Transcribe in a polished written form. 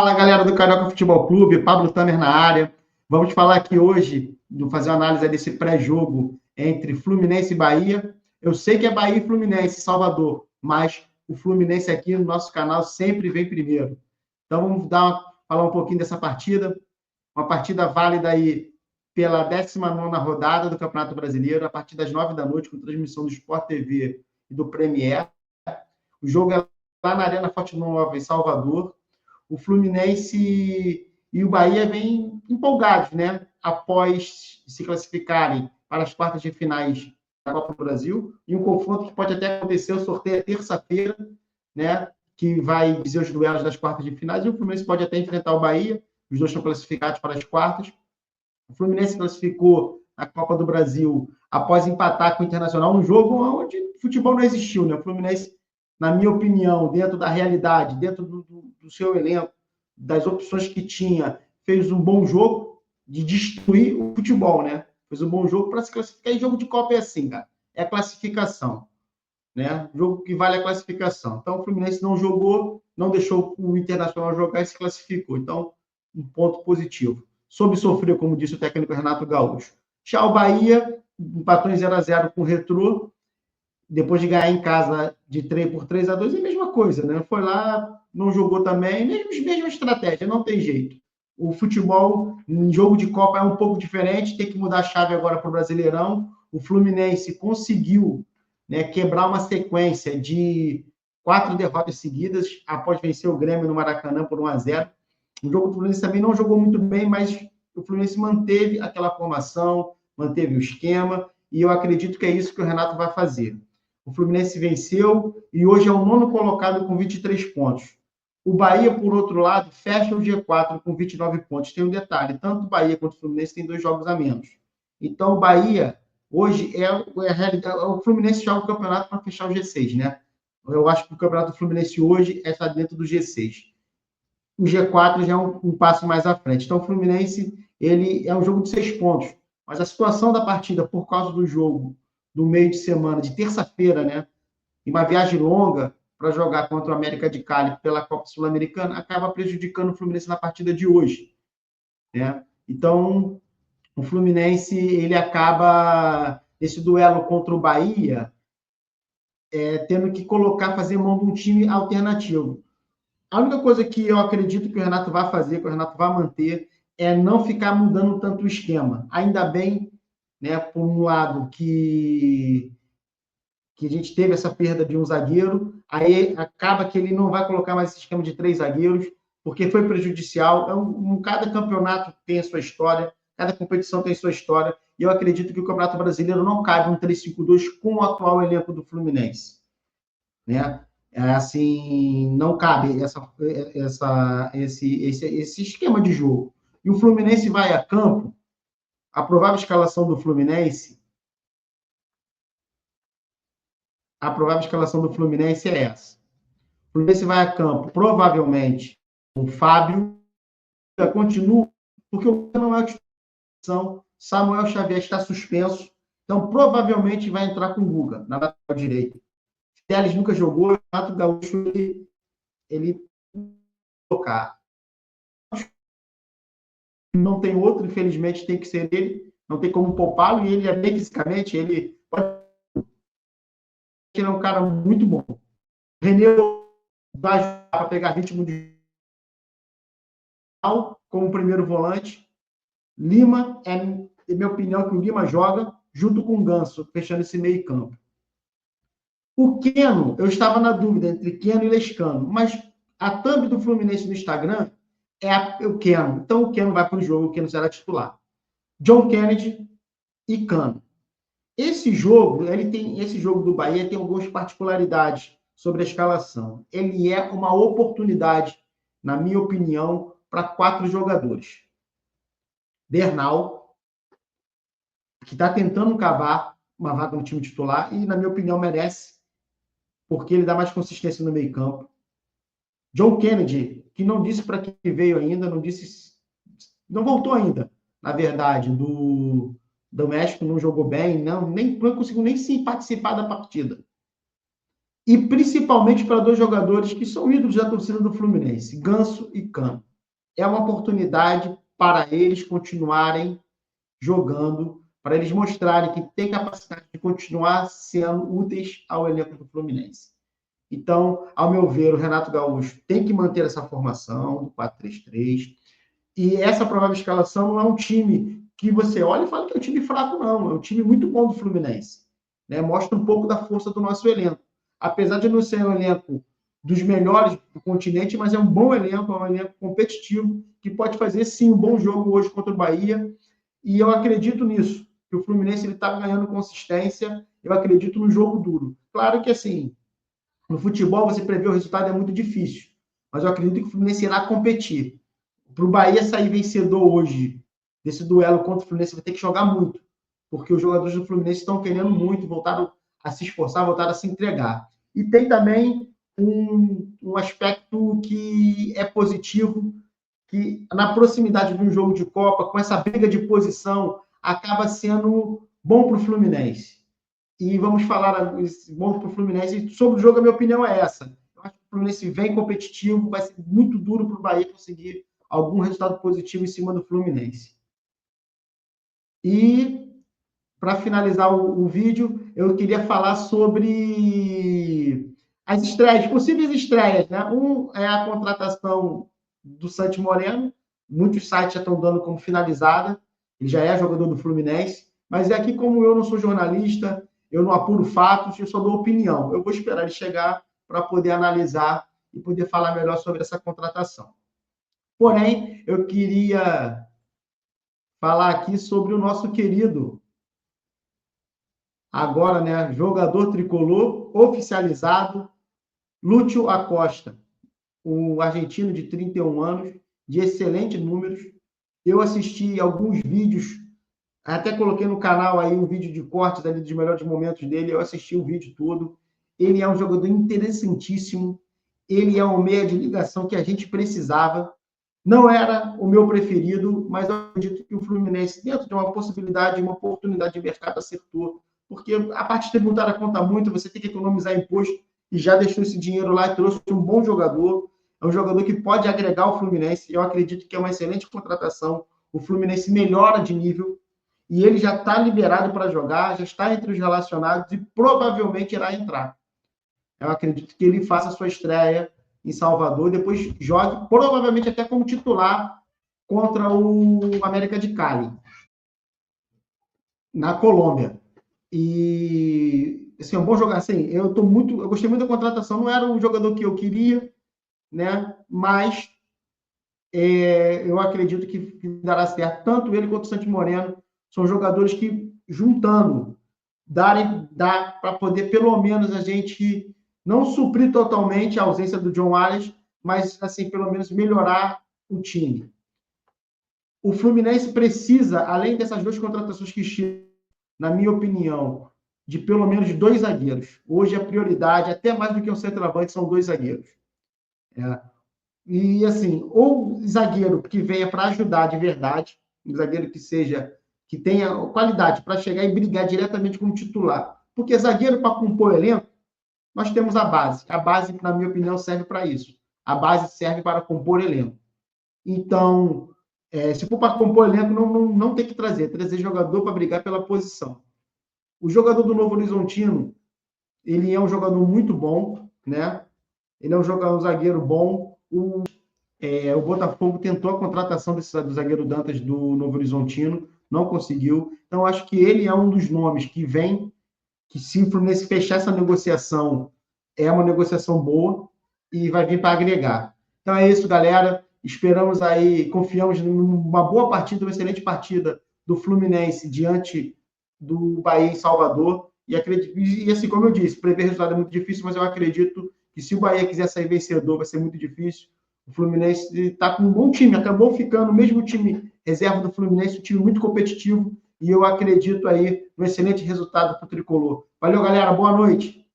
Fala, galera do Carioca Futebol Clube, Pablo Tamer na área. Vamos falar aqui hoje, fazer uma análise desse pré-jogo entre Fluminense e Bahia. Eu sei que é Bahia e Fluminense, Salvador, mas o Fluminense aqui no nosso canal sempre vem primeiro. Então vamos falar um pouquinho dessa partida. Uma partida válida aí pela 19ª rodada do Campeonato Brasileiro, a partir das 9 da noite, com transmissão do Sport TV e do Premier. O jogo é lá na Arena Fonte Nova, em Salvador. O Fluminense e o Bahia vêm empolgados, né? Após se classificarem para as quartas de finais da Copa do Brasil, e um confronto que pode até acontecer, o sorteio é terça-feira, né? Que vai dizer os duelos das quartas de finais, e o Fluminense pode até enfrentar o Bahia, os dois estão classificados para as quartas. O Fluminense classificou a Copa do Brasil após empatar com o Internacional, um jogo onde futebol não existiu, né? O Fluminense, na minha opinião, dentro da realidade, dentro do seu elenco, das opções que tinha, fez um bom jogo de destruir o futebol, né? Fez um bom jogo para se classificar. E jogo de Copa é assim, cara. É classificação, né? Jogo que vale a classificação. Então, o Fluminense não jogou, não deixou o Internacional jogar e se classificou. Então, um ponto positivo. Soube sofrer, como disse o técnico Renato Gaúcho. Já o Bahia empatou em 0-0 com o Retrô, depois de ganhar em casa por 3-2, é a mesma coisa, né? Foi lá, não jogou também, mesma estratégia, não tem jeito. O futebol, em jogo de Copa, é um pouco diferente, tem que mudar a chave agora para o Brasileirão. O Fluminense conseguiu, né, quebrar uma sequência de 4 derrotas seguidas após vencer o Grêmio no Maracanã por 1-0. O jogo do Fluminense também não jogou muito bem, mas o Fluminense manteve aquela formação, manteve o esquema, e eu acredito que é isso que o Renato vai fazer. O Fluminense venceu e hoje é o 9º colocado com 23 pontos. O Bahia, por outro lado, fecha o G4 com 29 pontos. Tem um detalhe, tanto o Bahia quanto o Fluminense têm 2 jogos a menos. Então, o Bahia, hoje, o Fluminense joga o campeonato para fechar o G6, né? Eu acho que o campeonato do Fluminense hoje está dentro do G6. O G4 já é um passo mais à frente. Então, o Fluminense, ele é um jogo de 6 pontos. Mas a situação da partida, por causa do jogo do meio de semana, de terça-feira, né? E uma viagem longa para jogar contra o América de Cali pela Copa Sul-Americana, acaba prejudicando o Fluminense na partida de hoje, né? Então, o Fluminense, ele acaba, esse duelo contra o Bahia, tendo que fazer mão de um time alternativo. A única coisa que eu acredito que o Renato vai fazer, que o Renato vai manter, é não ficar mudando tanto o esquema. Ainda bem, né, por um lado, que a gente teve essa perda de um zagueiro, aí acaba que ele não vai colocar mais esse esquema de 3 zagueiros, porque foi prejudicial. Cada campeonato tem a sua história, cada competição tem a sua história, e eu acredito que o Campeonato Brasileiro não cabe um 3-5-2 com o atual elenco do Fluminense, né? Assim, não cabe esse esquema de jogo. E o Fluminense vai a campo, a provável escalação do Fluminense é essa. O Fluminense vai a campo, provavelmente, com o Fábio, continua, porque o não é a Samuel Xavier está suspenso, então provavelmente vai entrar com o Guga, na lateral direita. Teles nunca jogou, o Renato Gaúcho, ele tocar. Não tem outro, infelizmente, tem que ser ele, não tem como poupá-lo, e ele é bem fisicamente, ele é um cara muito bom. René vai ajudar para pegar ritmo de como primeiro volante. Lima, é minha opinião, que o Lima joga junto com o Ganso, fechando esse meio campo. O Keno, eu estava na dúvida entre Keno e Lescano, mas a thumb do Fluminense no Instagram é o Keno. Então o Keno vai para o jogo, o Keno será titular. John Kennedy e Cano. Esse jogo do Bahia tem algumas particularidades sobre a escalação. Ele é uma oportunidade, na minha opinião, para 4 jogadores. Bernal, que está tentando cavar uma vaga no time titular e, na minha opinião, merece, porque ele dá mais consistência no meio-campo. John Kennedy, que não disse para que veio ainda, não voltou ainda, na verdade, do México, não jogou bem, não conseguiu nem se participar da partida. E principalmente para 2 jogadores que são ídolos da torcida do Fluminense, Ganso e Cano. é uma oportunidade para eles continuarem jogando, para eles mostrarem que tem capacidade de continuar sendo úteis ao elenco do Fluminense. Então, ao meu ver, o Renato Gaúcho tem que manter essa formação do 4-3-3. E essa provável escalação não é um time que você olha e fala que é um time fraco, não. É um time muito bom do Fluminense. Né? Mostra um pouco da força do nosso elenco. Apesar de não ser um elenco dos melhores do continente, mas é um bom elenco, é um elenco competitivo, que pode fazer, sim, um bom jogo hoje contra o Bahia. E eu acredito nisso, que o Fluminense está ganhando consistência. Eu acredito no jogo duro. Claro que, assim, no futebol, você prever o resultado é muito difícil. Mas eu acredito que o Fluminense irá competir. Para o Bahia sair vencedor hoje desse duelo contra o Fluminense, vai ter que jogar muito. Porque os jogadores do Fluminense estão querendo muito, voltaram a se esforçar, voltaram a se entregar. E tem também um aspecto que é positivo, que na proximidade de um jogo de Copa, com essa briga de posição, acaba sendo bom para o Fluminense. E vamos falar bom para o Fluminense. Sobre o jogo, a minha opinião é essa. Eu acho que o Fluminense vem competitivo, vai ser muito duro para o Bahia conseguir algum resultado positivo em cima do Fluminense. E, para finalizar o vídeo, eu queria falar sobre as estreias, possíveis estreias. Né? Um é a contratação do Santi Moreno. Muitos sites já estão dando como finalizada. Ele já é jogador do Fluminense. Mas é aqui, como eu não sou jornalista, eu não apuro fatos, eu só dou opinião. Eu vou esperar ele chegar para poder analisar e poder falar melhor sobre essa contratação. Porém, eu queria falar aqui sobre o nosso querido, agora, né, jogador tricolor oficializado, Lúcio Acosta, um argentino de 31 anos, de excelentes números. Eu assisti alguns vídeos, até coloquei no canal aí um vídeo de cortes ali dos melhores momentos dele, eu assisti o vídeo todo. Ele é um jogador interessantíssimo, ele é um meia de ligação que a gente precisava. Não era o meu preferido, mas eu acredito que o Fluminense, dentro de uma possibilidade, uma oportunidade de mercado, acertou. Porque a parte tributária conta muito, você tem que economizar imposto e já deixou esse dinheiro lá e trouxe um bom jogador. É um jogador que pode agregar o Fluminense. Eu acredito que é uma excelente contratação. O Fluminense melhora de nível e ele já está liberado para jogar, já está entre os relacionados e provavelmente irá entrar. Eu acredito que ele faça a sua estreia em Salvador, depois jogue, provavelmente até como titular, contra o América de Cali, na Colômbia. E assim, é um bom jogador. Assim, eu gostei muito da contratação, não era o jogador que eu queria, né? Mas eu acredito que dará certo. Tanto ele quanto o Santi Moreno são jogadores que, juntando, dá para poder, pelo menos, a gente não suprir totalmente a ausência do John Arias, mas, assim, pelo menos melhorar o time. O Fluminense precisa, além dessas duas contratações que chegam, na minha opinião, de pelo menos 2 zagueiros. Hoje a prioridade, até mais do que um centroavante, são 2 zagueiros. E, assim, ou zagueiro que venha para ajudar de verdade, um zagueiro que tenha qualidade para chegar e brigar diretamente com o titular. Porque zagueiro, para compor elenco, nós temos a base. A base, na minha opinião, serve para isso. A base serve para compor elenco. Então, se for para compor elenco, não tem que trazer jogador para brigar pela posição. O jogador do Novo Horizontino, ele é um jogador muito bom, né? Ele é um zagueiro bom. O Botafogo tentou a contratação do zagueiro Dantas do Novo Horizontino, não conseguiu. Então, acho que ele é um dos nomes que vem, que se o Fluminense fechar essa negociação, é uma negociação boa e vai vir para agregar. Então é isso, galera. Esperamos aí, confiamos numa boa partida, uma excelente partida do Fluminense diante do Bahia em Salvador. E assim, como eu disse, prever resultado é muito difícil, mas eu acredito que se o Bahia quiser sair vencedor, vai ser muito difícil. O Fluminense está com um bom time, acabou ficando, mesmo o time reserva do Fluminense, um time muito competitivo, e eu acredito aí no excelente resultado para o Tricolor. Valeu, galera, boa noite.